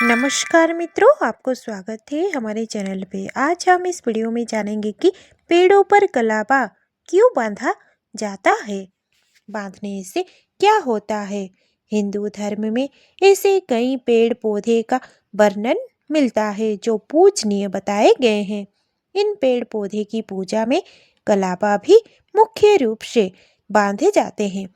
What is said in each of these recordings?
नमस्कार मित्रों, आपको स्वागत है हमारे चैनल पे। आज हम इस वीडियो में जानेंगे कि पेड़ों पर कलाबा क्यों बांधा जाता है, बांधने से क्या होता है। हिंदू धर्म में ऐसे कई पेड़ पौधे का वर्णन मिलता है जो पूजनीय बताए गए हैं। इन पेड़ पौधे की पूजा में कलाबा भी मुख्य रूप से बांधे जाते हैं।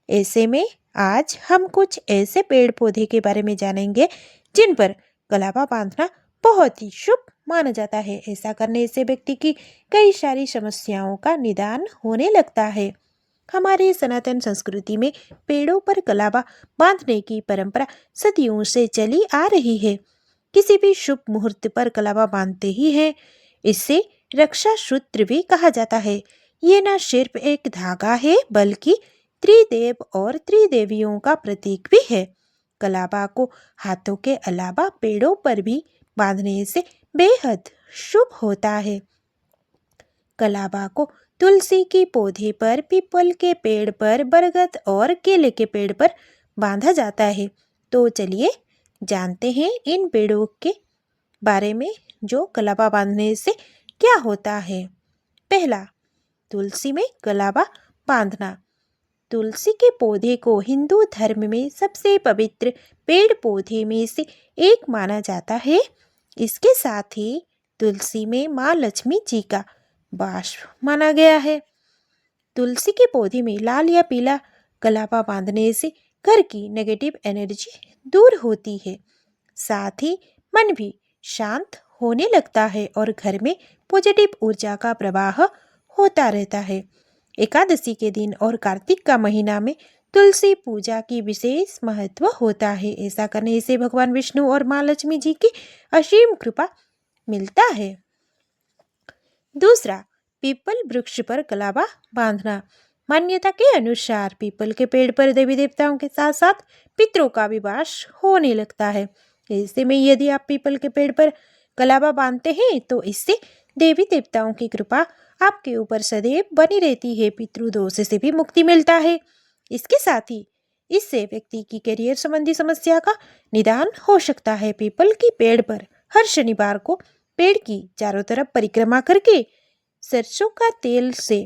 ऐसे में आज हम कुछ ऐसे पेड़ पौधे के बारे में जानेंगे जिन पर कलाबा बांधना बहुत ही शुभ माना जाता है। ऐसा करने से व्यक्ति की कई सारी समस्याओं का निदान होने लगता है। हमारे सनातन संस्कृति में पेड़ों पर कलाबा बांधने की परंपरा सदियों से चली आ रही है। किसी भी शुभ मुहूर्त पर कलाबा बांधते ही है। इससे रक्षा सूत्र भी कहा जाता है। ये न सिर्फ एक धागा है बल्कि त्रिदेव और त्रिदेवियों का प्रतीक भी है। कलाबा को हाथों के अलावा पेड़ों पर भी बांधने से बेहद शुभ होता है। कलाबा को तुलसी के पौधे पर, पीपल के पेड़ पर, बरगद और केले के पेड़ पर बांधा जाता है। तो चलिए जानते हैं इन पेड़ों के बारे में जो कलाबा बांधने से क्या होता है। पहला, तुलसी में कलाबा बांधना। तुलसी के पौधे को हिंदू धर्म में सबसे पवित्र पेड़ पौधे में से एक माना जाता है। इसके साथ ही तुलसी में माँ लक्ष्मी जी का वास माना गया है। तुलसी के पौधे में लाल या पीला कलाबा बांधने से घर की नेगेटिव एनर्जी दूर होती है। साथ ही मन भी शांत होने लगता है और घर में पॉजिटिव ऊर्जा का प्रवाह होता रहता है। एकादशी के दिन और कार्तिक का महीना में तुलसी पूजा की विशेष महत्व होता है। ऐसा करने से भगवान विष्णु और माँ लक्ष्मी जी की असीम कृपा मिलता है। दूसरा, पीपल वृक्ष पर कलाबा बांधना। मान्यता के अनुसार पीपल के पेड़ पर देवी देवताओं के साथ साथ पितरों का भी वास होने लगता है। ऐसे में यदि आप पीपल के पेड़ पर कलाबा बांधते हैं तो इससे देवी देवताओं की कृपा आपके ऊपर सदैव बनी रहती है। पितृदोष से भी मुक्ति मिलता है। इसके साथ ही इससे व्यक्ति की करियर संबंधी समस्या का निदान हो सकता है। पीपल की पेड़ पर हर शनिवार को पेड़ की चारों तरफ परिक्रमा करके सरसों का तेल से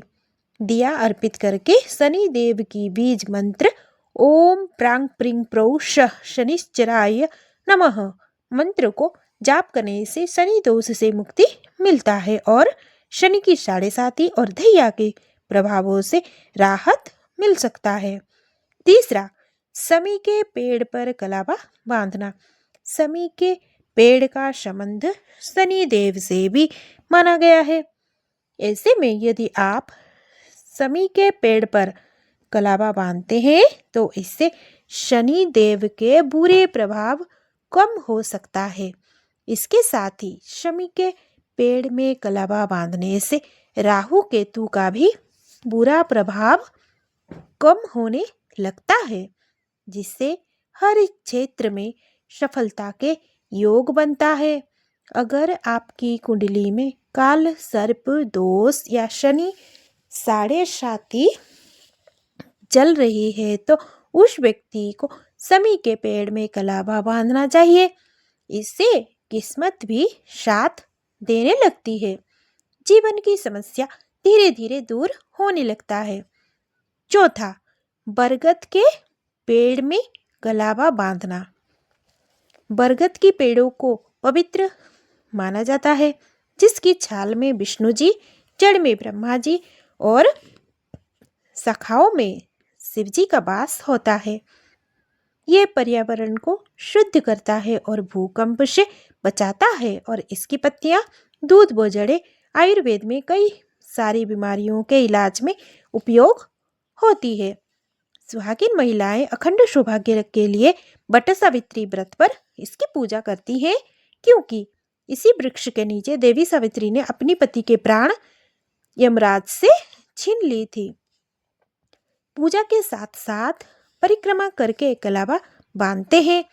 दिया अर्पित करके शनि देव की बीज मंत्र ओम प्रांग प्रिंग प्रौ शनिश्चराय नमः मंत्र को जाप करने से शनि दोष से मुक्ति मिलता है और शनि की 7.5 और दैया के प्रभावों से राहत मिल सकता है। तीसरा, समी के पेड़ पर कलाबा बांधना। समी के पेड़ का संबंध शनि देव से भी माना गया है। ऐसे में यदि आप समी के पेड़ पर कलाबा बांधते हैं तो इससे शनि देव के बुरे प्रभाव कम हो सकता है। इसके साथ ही शमी के पेड़ में कलाबा बांधने से राहु केतु का भी बुरा प्रभाव कम होने लगता है, जिससे हर क्षेत्र में सफलता के योग बनता है। अगर आपकी कुंडली में काल सर्प दोष या शनि 7.5 चल रही है तो उस व्यक्ति को समी के पेड़ में कलाबा बांधना चाहिए। इससे किस्मत भी साथ देने लगती है। जीवन की समस्या धीरे धीरे दूर होने लगता है। चौथा, बरगद के पेड़ में कलाबा बांधना। बरगद की पेड़ों को पवित्र माना जाता है, जिसकी छाल में विष्णु जी, जड़ में ब्रह्मा जी और शाखाओं में शिव जी का वास होता है। ये पर्यावरण को शुद्ध करता है और भूकंप से बचाता है और इसकी पत्तियां, दूध व जड़ें आयुर्वेद में कई सारी बीमारियों के इलाज में उपयोग होती है। सुहागिन महिलाएं अखंड सौभाग्य के लिए वट सावित्री व्रत पर इसकी पूजा करती हैं, क्योंकि इसी वृक्ष के नीचे देवी सावित्री ने अपनी पति के प्राण यमराज से छीन ली थी। पूजा के साथ साथ परिक्रमा करके कलाबा बांधते हैं।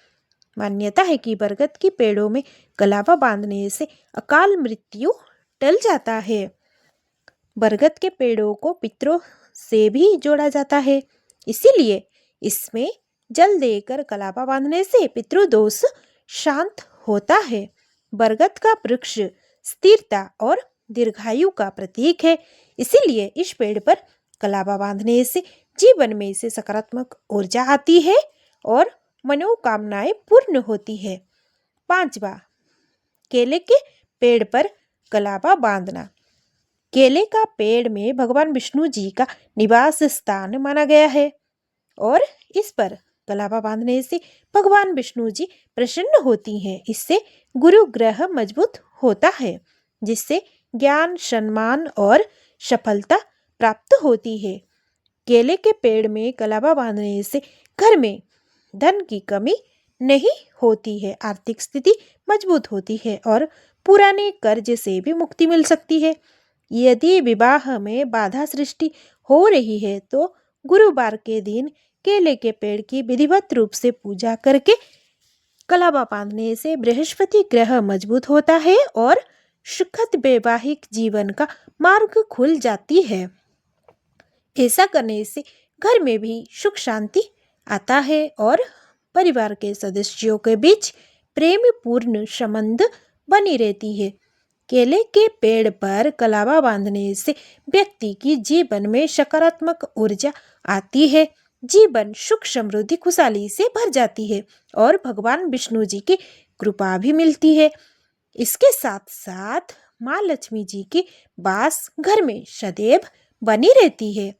मान्यता है कि बरगद की पेड़ों में कलाबा बांधने से अकाल मृत्यु टल जाता है। बरगद के पेड़ों को पितरों से भी जोड़ा जाता है, इसीलिए इसमें जल देकर कलाबा बांधने से पितृदोष शांत होता है। बरगद का वृक्ष स्थिरता और दीर्घायु का प्रतीक है, इसीलिए इस पेड़ पर कलावा बांधने से जीवन में से सकारात्मक ऊर्जा आती है और मनोकामनाएं पूर्ण होती है। 5वां, केले के पेड़ पर कलावा बांधना। केले का पेड़ में भगवान विष्णु जी का निवास स्थान माना गया है और इस पर कलावा बांधने से भगवान विष्णु जी प्रसन्न होती हैं। इससे गुरु ग्रह मजबूत होता है, जिससे ज्ञान, सम्मान और सफलता प्राप्त होती है। केले के पेड़ में कलावा बांधने से घर में धन की कमी नहीं होती है, आर्थिक स्थिति मजबूत होती है और पुराने कर्ज से भी मुक्ति मिल सकती है। यदि विवाह में बाधा सृष्टि हो रही है तो गुरुवार के दिन केले के पेड़ की विधिवत रूप से पूजा करके कलावा बांधने से बृहस्पति ग्रह मजबूत होता है और सुखद वैवाहिक जीवन का मार्ग खुल जाती है। ऐसा करने से घर में भी सुख शांति आता है और परिवार के सदस्यों के बीच प्रेम पूर्ण संबंध बनी रहती है। केले के पेड़ पर कलावा बांधने से व्यक्ति की जीवन में सकारात्मक ऊर्जा आती है, जीवन सुख समृद्धि खुशहाली से भर जाती है और भगवान विष्णु जी की कृपा भी मिलती है। इसके साथ साथ माँ लक्ष्मी जी की वास घर में सदैव बनी रहती है।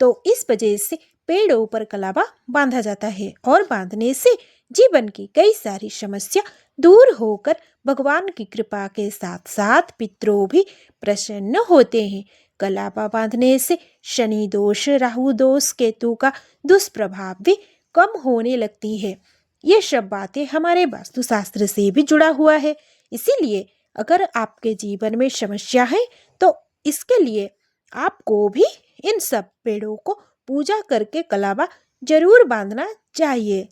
तो इस वजह से पेड़ों पर कलावा बांधा जाता है और बांधने से जीवन की कई सारी समस्या दूर होकर भगवान की कृपा के साथ साथ पितरों भी प्रसन्न होते हैं। कलावा बांधने से शनि दोष, राहु दोष, केतु का दुष्प्रभाव भी कम होने लगती है। ये सब बातें हमारे वास्तुशास्त्र से भी जुड़ा हुआ है, इसीलिए अगर आपके जीवन में समस्या है तो इसके लिए आपको भी इन सब पेड़ों को पूजा करके कलावा जरूर बांधना चाहिए।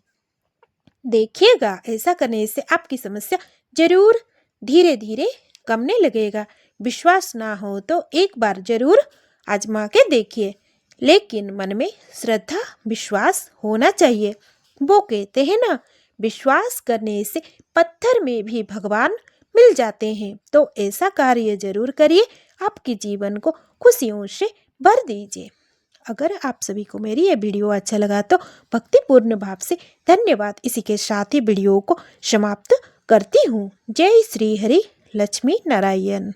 देखिएगा, ऐसा करने से आपकी समस्या जरूर धीरे धीरे कमने लगेगा। विश्वास ना हो तो एक बार जरूर आजमा के देखिए, लेकिन मन में श्रद्धा विश्वास होना चाहिए। वो कहते हैं ना, विश्वास करने से पत्थर में भी भगवान मिल जाते हैं। तो ऐसा कार्य जरूर करिए, आपके जीवन को खुशियों से भर दीजिए। अगर आप सभी को मेरी ये वीडियो अच्छा लगा तो भक्तिपूर्ण भाव से धन्यवाद। इसी के साथ ही वीडियो को समाप्त करती हूँ। जय श्री हरि लक्ष्मी नारायण।